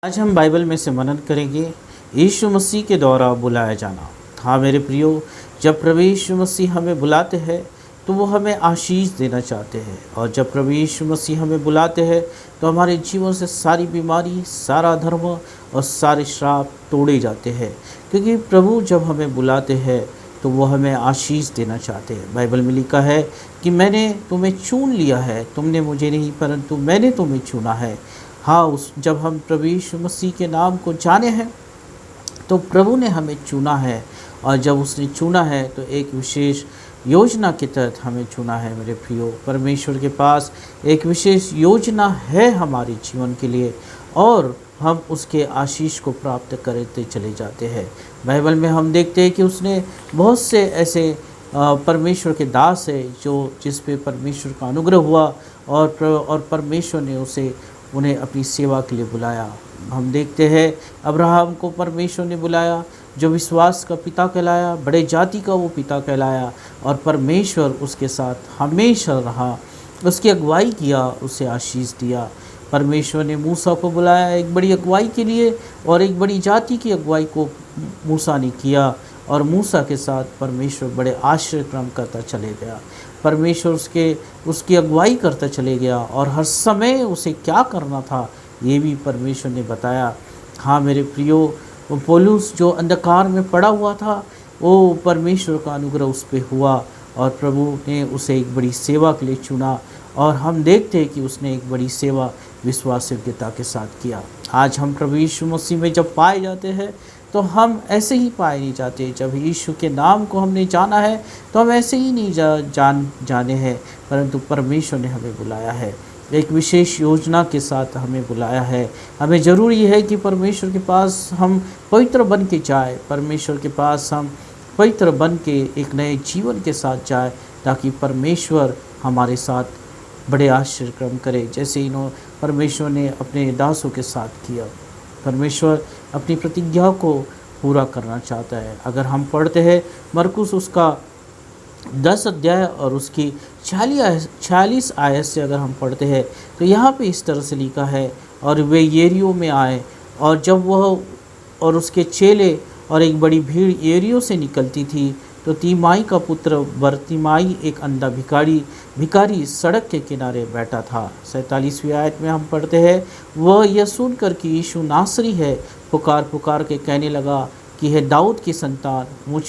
आज हम बाइबल में से मनन करेंगे यीशु मसीह के द्वारा बुलाया जाना। हाँ मेरे प्रियो, जब प्रभु यीशु मसीह हमें बुलाते हैं तो वो हमें आशीष देना चाहते हैं, और जब प्रभु यीशु मसीह हमें बुलाते हैं तो हमारे जीवन से सारी बीमारी, सारा धर्म और सारे श्राप तोड़े जाते हैं। क्योंकि प्रभु जब हमें बुलाते हैं तो वो हमें आशीष देना चाहते हैं। बाइबल में लिखा है कि मैंने तुम्हें चुन लिया है, तुमने मुझे नहीं परंतु मैंने तुम्हें चुना है। हाँ, जब हम प्रभु यीशु मसीह के नाम को जाने हैं तो प्रभु ने हमें चुना है, और जब उसने चुना है तो एक विशेष योजना के तहत हमें चुना है। मेरे प्रियो, परमेश्वर के पास एक विशेष योजना है हमारे जीवन के लिए, और हम उसके आशीष को प्राप्त करते चले जाते हैं। बाइबल में हम देखते हैं कि उसने बहुत से ऐसे परमेश्वर के दास है जिस पे परमेश्वर का अनुग्रह हुआ, और परमेश्वर ने उन्हें अपनी सेवा के लिए बुलाया। हम देखते हैं अब्राहम को परमेश्वर ने बुलाया, जो विश्वास का पिता कहलाया, बड़े जाति का वो पिता कहलाया, और परमेश्वर उसके साथ हमेशा रहा, उसकी अगुवाई किया, उसे आशीष दिया। परमेश्वर ने मूसा को बुलाया एक बड़ी अगुवाई के लिए, और एक बड़ी जाति की अगुवाई को मूसा ने किया, और मूसा के साथ परमेश्वर बड़े आश्चर्यक्रम करता चले गया। परमेश्वर उसकी अगुवाई करता चले गया, और हर समय उसे क्या करना था ये भी परमेश्वर ने बताया। हाँ मेरे प्रियो, वो पौलुस जो अंधकार में पड़ा हुआ था, वो परमेश्वर का अनुग्रह उस पर हुआ, और प्रभु ने उसे एक बड़ी सेवा के लिए चुना, और हम देखते हैं कि उसने एक बड़ी सेवा विश्वास योग्यता के साथ किया। आज हम प्रभु यीशु मसीह में जब पाए जाते हैं तो हम ऐसे ही पाए नहीं जाते। जब यीशु के नाम को हमने जाना है तो हम ऐसे ही नहीं जाने हैं, परंतु परमेश्वर ने हमें बुलाया है, एक विशेष योजना के साथ हमें बुलाया है। हमें ज़रूरी है कि परमेश्वर के पास हम पवित्र बन के जाए, परमेश्वर के पास हम पवित्र बन के एक नए जीवन के साथ जाए, ताकि परमेश्वर हमारे साथ बड़े आश्चर्यक्रम करे, जैसे परमेश्वर ने अपने दासों के साथ किया। परमेश्वर अपनी प्रतिज्ञा को पूरा करना चाहता है। अगर हम पढ़ते हैं मरकुस उसका 10 अध्याय और उसकी 46 आयत से अगर हम पढ़ते हैं तो यहाँ पे इस तरह से लिखा है, और वे येरियो में आए, और जब वह और उसके चेले और एक बड़ी भीड़ येरियो से निकलती थी तो तीमाई का पुत्र बरतिमाई एक अंधा भिखारी सड़क के किनारे बैठा था। 47वीं आयत में हम पढ़ते हैं, वह यह सुनकर कि यीशु नासरी है पुकार के कहने लगा कि हे दाऊद की संतान, मुझ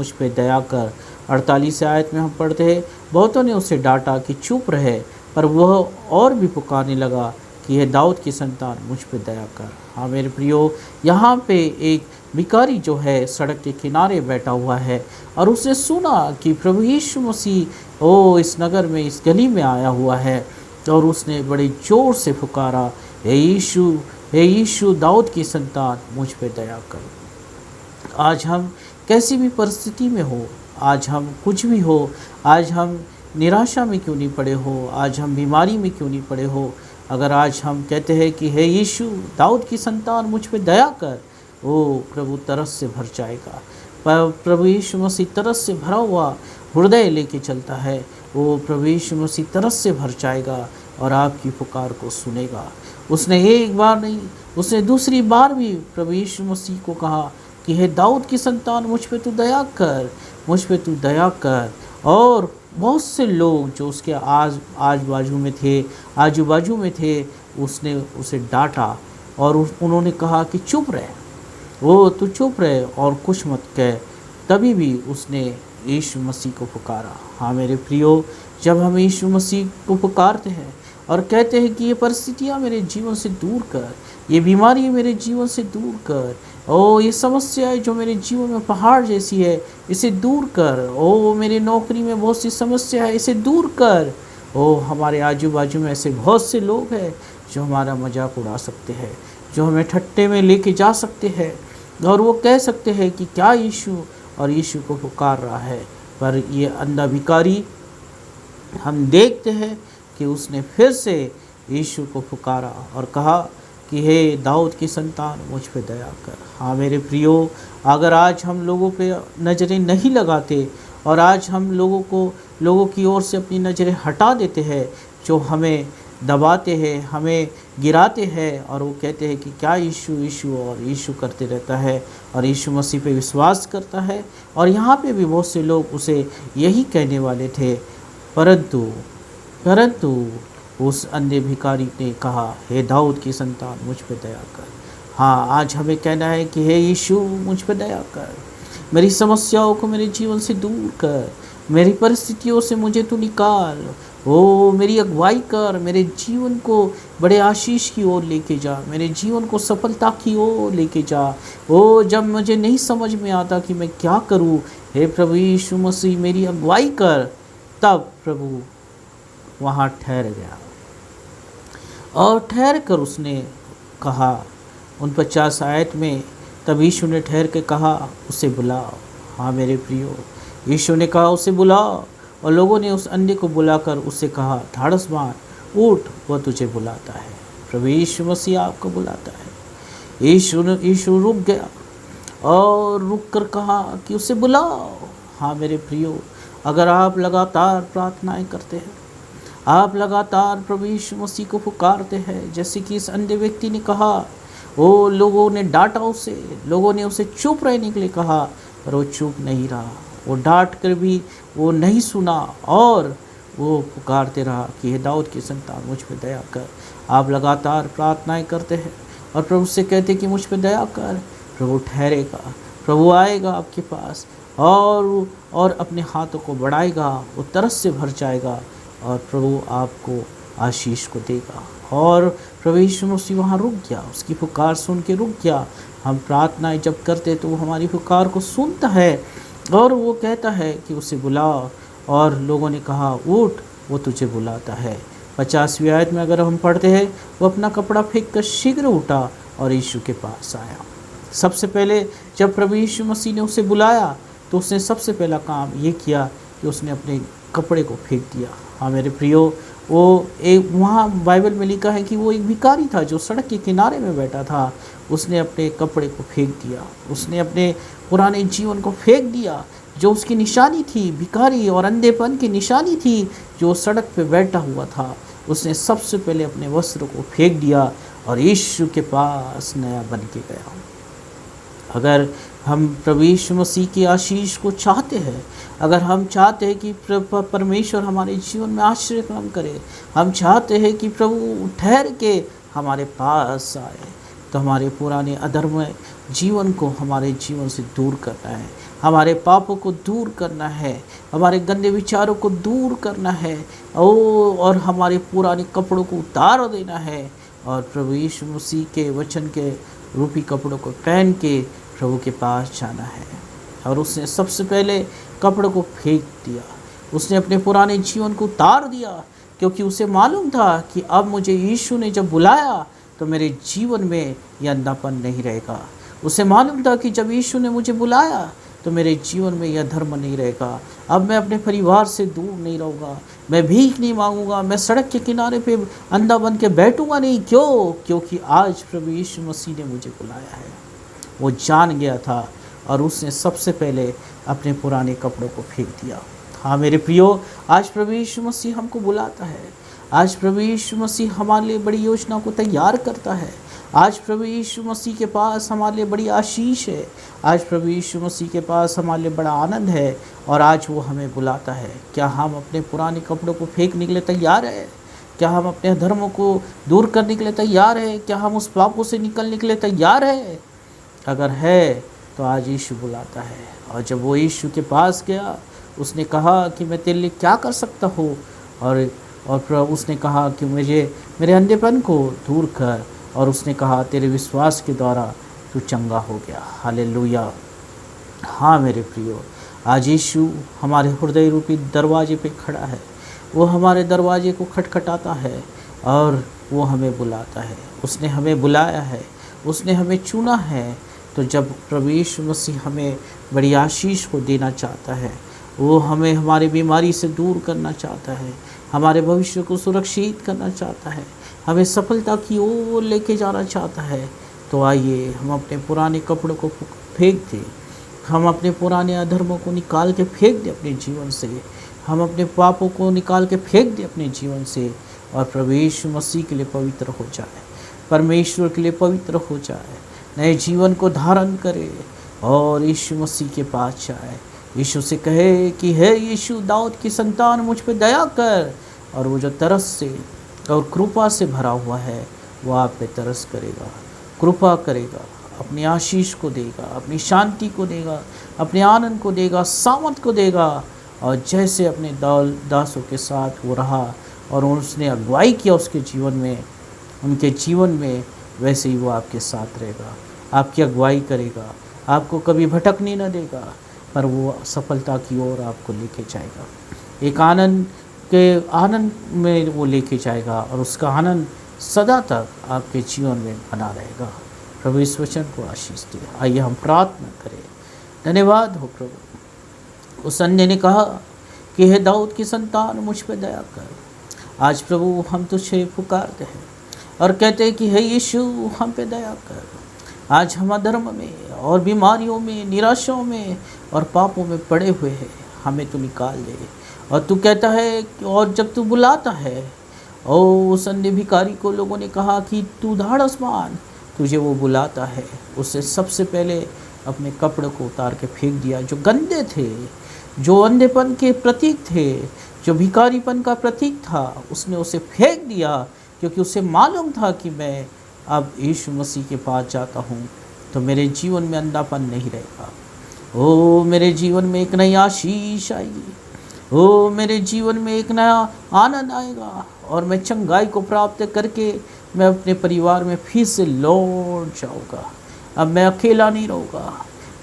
पे दया कर। 48 आयत में हम पढ़ते हैं, बहुतों ने उसे डांटा कि चुप रहे, पर वह और भी पुकारने लगा कि हे दाऊद की संतान, मुझ पे दया कर। हाँ मेरे प्रियो, यहाँ पे एक भिखारी जो है सड़क के किनारे बैठा हुआ है, और उसने सुना कि प्रभु यीशु मसीह इस नगर में, इस गली में आया हुआ है, और उसने बड़े ज़ोर से पुकारा, हे यीशु दाऊद की संतान, मुझ पे दया कर। आज हम कैसी भी परिस्थिति में हो, आज हम कुछ भी हो, आज हम निराशा में क्यों नहीं पड़े हो, आज हम बीमारी में क्यों नहीं पड़े हो, अगर आज हम कहते हैं कि हे यीशु दाऊद की संतान, मुझ पे दया कर, प्रभु तरस से भर जाएगा। प्रभु यीशु मसीह तरस से भरा हुआ हृदय लेके चलता है। प्रभु यीशु मसीह तरस से भर जाएगा और आपकी पुकार को सुनेगा। उसने एक बार नहीं, उसने दूसरी बार भी प्रभु यीशु मसीह को कहा कि हे दाऊद की संतान, मुझ पे तू दया कर, मुझ पे तू दया कर। और बहुत से लोग जो उसके आजू बाजू में थे, उसने उसे डांटा, और उन्होंने कहा कि चुप रहे, तू चुप रहे और कुछ मत कह। तभी भी उसने यीशु मसीह को पुकारा। हाँ मेरे प्रियो, जब हम यीशु मसीह को पुकारते हैं और कहते हैं कि ये परिस्थितियाँ मेरे जीवन से दूर कर, ये बीमारी मेरे जीवन से दूर कर, ये समस्या है जो मेरे जीवन में पहाड़ जैसी है, इसे दूर कर, मेरे नौकरी में बहुत सी समस्या है, इसे दूर कर। हमारे आजू बाजू में ऐसे बहुत से लोग हैं जो हमारा मजाक उड़ा सकते हैं, जो हमें ठट्टे में लेके जा सकते हैं, और वो कह सकते हैं कि क्या यीशु को पुकार रहा है। पर ये अंधा भिखारी, हम देखते हैं कि उसने फिर से यीशु को पुकारा और कहा कि हे दाऊद की संतान, मुझ पे दया कर। हाँ मेरे प्रियो, अगर आज हम लोगों पे नज़रें नहीं लगाते, और आज हम लोगों की ओर से अपनी नज़रें हटा देते हैं, जो हमें दबाते हैं, हमें गिराते हैं और वो कहते हैं कि क्या यीशु यीशु और यीशु करते रहता है और यीशु मसीह पे विश्वास करता है। और यहाँ पे भी बहुत से लोग उसे यही कहने वाले थे, परंतु परंतु उस अंधे भिखारी ने कहा, हे दाऊद की संतान मुझ पे दया कर। हाँ, आज हमें कहना है कि हे यीशु मुझ पे दया कर, मेरी समस्याओं को मेरे जीवन से दूर कर, मेरी परिस्थितियों से मुझे तू निकाल। ओ मेरी अगुवाई कर, मेरे जीवन को बड़े आशीष की ओर लेके जा, मेरे जीवन को सफलता की ओर लेके जा। ओ जब मुझे नहीं समझ में आता कि मैं क्या करूं, हे प्रभु यीशु मसीह मेरी अगुवाई कर, तब प्रभु वहाँ ठहर गया और ठहर कर उसने कहा, उन 50 आयत में, तब यीशु ने ठहर के कहा, उसे बुलाओ। हाँ मेरे प्रियो, यीशु ने कहा उसे बुलाओ, और लोगों ने उस अंधे को बुलाकर उससे कहा, ढाढ़स बांध, उठ, वह तुझे बुलाता है। प्रभु यीशु मसीह आपको बुलाता है। यीशु रुक गया और रुक कर कहा कि उसे बुलाओ। हाँ मेरे प्रियो, अगर आप लगातार प्रार्थनाएं करते हैं, आप लगातार प्रभु यीशु मसीह को पुकारते हैं, जैसे कि इस अंधे व्यक्ति ने कहा, वो लोगों ने डांटा उसे, लोगों ने उसे चुप रहने के लिए कहा, पर वो चुप नहीं रहा। वो डांट कर भी वो नहीं सुना और वो पुकारते रहा कि हे दाऊद की संतान मुझ पर दया कर। आप लगातार प्रार्थनाएं करते हैं और प्रभु से कहते कि मुझ पर दया कर, प्रभु ठहरेगा, प्रभु आएगा आपके पास और अपने हाथों को बढ़ाएगा, वो तरस से भर जाएगा और प्रभु आपको आशीष को देगा। और प्रभु यीशु मसीह वहाँ रुक गया, उसकी पुकार सुन के रुक गया। हम प्रार्थनाएं जब करते तो वो हमारी पुकार को सुनता है और वो कहता है कि उसे बुलाओ, और लोगों ने कहा उठ, वो तुझे बुलाता है। 50वीं आयत में अगर हम पढ़ते हैं, वो अपना कपड़ा फेंक कर शीघ्र उठा और यीशु के पास आया। सबसे पहले जब प्रभु यीशु मसीह ने उसे बुलाया तो उसने सबसे पहला काम ये किया कि उसने अपने कपड़े को फेंक दिया। हाँ मेरे प्रियो, वो एक वहाँ बाइबल में लिखा है कि वो एक भिखारी था जो सड़क के किनारे में बैठा था। उसने अपने कपड़े को फेंक दिया, उसने अपने पुराने जीवन को फेंक दिया, जो उसकी निशानी थी, भिखारी और अंधेपन की निशानी थी, जो सड़क पे बैठा हुआ था। उसने सबसे पहले अपने वस्त्र को फेंक दिया और यीशु के पास नया बन के गया। अगर हम प्रभु यीशु मसीह की आशीष को चाहते हैं, अगर हम चाहते हैं कि परमेश्वर हमारे जीवन में आश्चर्य काम करे, हम चाहते हैं कि प्रभु ठहर के हमारे पास आए, तो हमारे पुराने अधर्म जीवन को हमारे जीवन से दूर करना है, हमारे पापों को दूर करना है, हमारे गंदे विचारों को दूर करना है और हमारे पुराने कपड़ों को उतार देना है और प्रभु यीशु मसीह के वचन के रूपी कपड़ों को पहन के प्रभु के पास जाना है। और उसने सबसे पहले कपड़ों को फेंक दिया, उसने अपने पुराने जीवन को उतार दिया, क्योंकि उसे मालूम था कि अब मुझे यीशु ने जब बुलाया तो मेरे जीवन में यह अंधापन नहीं रहेगा। उसे मालूम था कि जब यीशु ने मुझे बुलाया तो मेरे जीवन में यह धर्म नहीं रहेगा। अब मैं अपने परिवार से दूर नहीं रहूँगा, मैं भीख नहीं मांगूंगा, मैं सड़क के किनारे पे अंधा बन के बैठूंगा नहीं। क्यों? क्योंकि आज प्रभु यीशु मसीह ने मुझे बुलाया है। वो जान गया था और उसने सबसे पहले अपने पुराने कपड़ों को फेंक दिया। हाँ मेरे प्रियो, आज प्रभु यीशु मसीह हमको बुलाता है, आज प्रभु यीशु मसीह हमारे लिए बड़ी योजना को तैयार करता है। आज प्रभु यीशु मसीह के पास हमारे लिए बड़ी आशीष है, आज प्रभु यीशु मसीह के पास हमारे लिए बड़ा आनंद है और आज वो हमें बुलाता है। क्या हम अपने पुराने कपड़ों को फेंकने के लिए तैयार है? क्या हम अपने धर्मों को दूर करने के लिए तैयार है? क्या हम उस पापों से निकलने के लिए तैयार है? अगर है तो आज यीशु बुलाता है। और जब वो यीशु के पास गया, उसने कहा कि मैं तेरे लिए क्या कर सकता हूँ, और उसने कहा कि मुझे मेरे अंधेपन को दूर कर, और उसने कहा तेरे विश्वास के द्वारा तू चंगा हो गया। हालेलुया। हाँ मेरे प्रियो, आज यीशु हमारे हृदय रूपी दरवाजे पे खड़ा है, वो हमारे दरवाजे को खटखटाता है और वो हमें बुलाता है। उसने हमें बुलाया है, उसने हमें चुना है। तो जब प्रभु यीशु मसीह हमें बड़ी आशीष को देना चाहता है, वो हमें हमारी बीमारी से दूर करना चाहता है, हमारे भविष्य को सुरक्षित करना चाहता है, हमें सफलता की ओर लेके जाना चाहता है, तो आइए हम अपने पुराने कपड़ों को फेंक दें, हम अपने पुराने अधर्मों को निकाल के फेंक दें अपने जीवन से, हम अपने पापों को निकाल के फेंक दें अपने जीवन से, और प्रभु यीशु मसीह के लिए पवित्र हो जाए, परमेश्वर के लिए पवित्र हो जाए, नए जीवन को धारण करे और यीशु मसीह के पास जाए। यीशु से कहे कि हे यीशु, दाऊद की संतान, मुझ पे दया कर। और वो जो तरस से और कृपा से भरा हुआ है वो आप पे तरस करेगा, कृपा करेगा, अपनी आशीष को देगा, अपनी शांति को देगा, अपने आनंद को देगा, सामर्थ को देगा। और जैसे अपने दासों के साथ वो रहा और उसने अगुवाई किया उसके जीवन में, उनके जीवन में, वैसे ही वो आपके साथ रहेगा, आपकी अगुवाई करेगा, आपको कभी भटकने न देगा, पर वो सफलता की ओर आपको लेके जाएगा। एक आनंद में वो लेके जाएगा और उसका आनंद सदा तक आपके जीवन में बना रहेगा। प्रभु इस वचन को आशीष दे। आइए हम प्रार्थना करें। धन्यवाद हो प्रभु। उस अन्य ने कहा कि हे दाऊद की संतान, मुझ पे दया कर। आज प्रभु हम तुझे पुकारते हैं और कहते हैं कि हे यीशु, हम पे दया कर। आज हम अधर्म में और बीमारियों में, निराशाओं में और पापों में पड़े हुए हैं, हमें तू निकाल दे। और तू कहता है, और जब तू बुलाता है, उस अन्य भिखारी को लोगों ने कहा कि तू धाड़स मान, तुझे वो बुलाता है। उससे सबसे पहले अपने कपड़े को उतार के फेंक दिया, जो गंदे थे, जो अंधेपन के प्रतीक थे, जो भिखारीपन का प्रतीक था, उसने उसे फेंक दिया, क्योंकि उसे मालूम था कि मैं अब यीशु मसीह के पास जाता हूँ तो मेरे जीवन में अंधापन नहीं रहेगा। ओ मेरे जीवन में एक नई आशीष आएगी, ओ मेरे जीवन में एक नया आनंद आएगा और मैं चंगाई को प्राप्त करके मैं अपने परिवार में फिर से लौट जाऊँगा। अब मैं अकेला नहीं रहूँगा,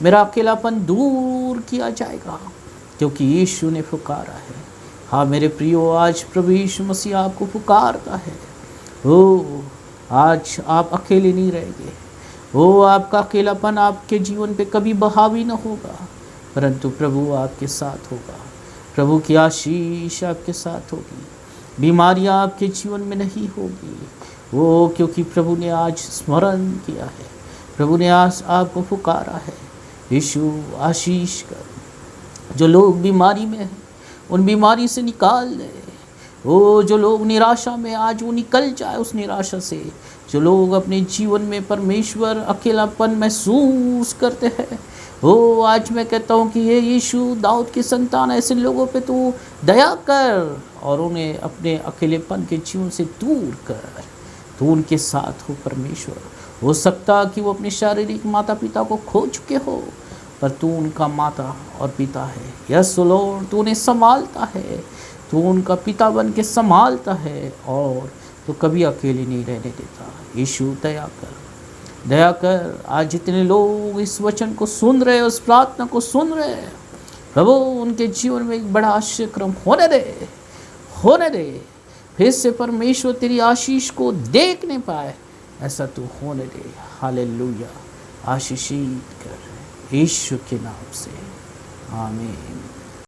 मेरा अकेलापन दूर किया जाएगा, क्योंकि यीशु ने पुकारा है। हाँ मेरे प्रियो, आज प्रभु यीशु मसीह आपको पुकारता है। ओ आज आप अकेले नहीं रहेंगे। ओ आपका अकेलापन आपके जीवन पे कभी बहावी न होगा, परंतु प्रभु आपके साथ होगा। प्रभु की आशीष आपके साथ होगी, बीमारियां आपके जीवन में नहीं होगी। वो क्योंकि प्रभु ने आज स्मरण किया है, प्रभु ने आज आपको पुकारा है। यीशु आशीष कर। जो लोग बीमारी में हैं उन बीमारी से निकाल दे। वो जो लोग निराशा में, आज वो निकल जाए उस निराशा से। जो लोग अपने जीवन में परमेश्वर अकेलापन महसूस करते हैं, वो आज मैं कहता हूँ कि ये यीशु, दाऊद की संतान, ऐसे लोगों पे तू दया कर और उन्हें अपने अकेलेपन के जीवन से दूर कर। तू उनके साथ हो परमेश्वर। हो सकता कि वो अपने शारीरिक माता पिता को खो चुके हो, पर तू उनका माता और पिता है। यस लॉर्ड, तू उन्हें संभालता है, तू उनका पिता बन के संभालता है और तू कभी अकेले नहीं रहने देता। यीशु दया कर, दया कर। आज जितने लोग इस वचन को सुन रहे, उस प्रार्थना को सुन रहे, प्रभु उनके जीवन में एक बड़ा आश्चर्यक्रम होने दे। फिर से परमेश्वर तेरी आशीष को देखने पाए, ऐसा तू होने दे। हालेलुया। आशीषित कर यीशु के नाम से, आमीन।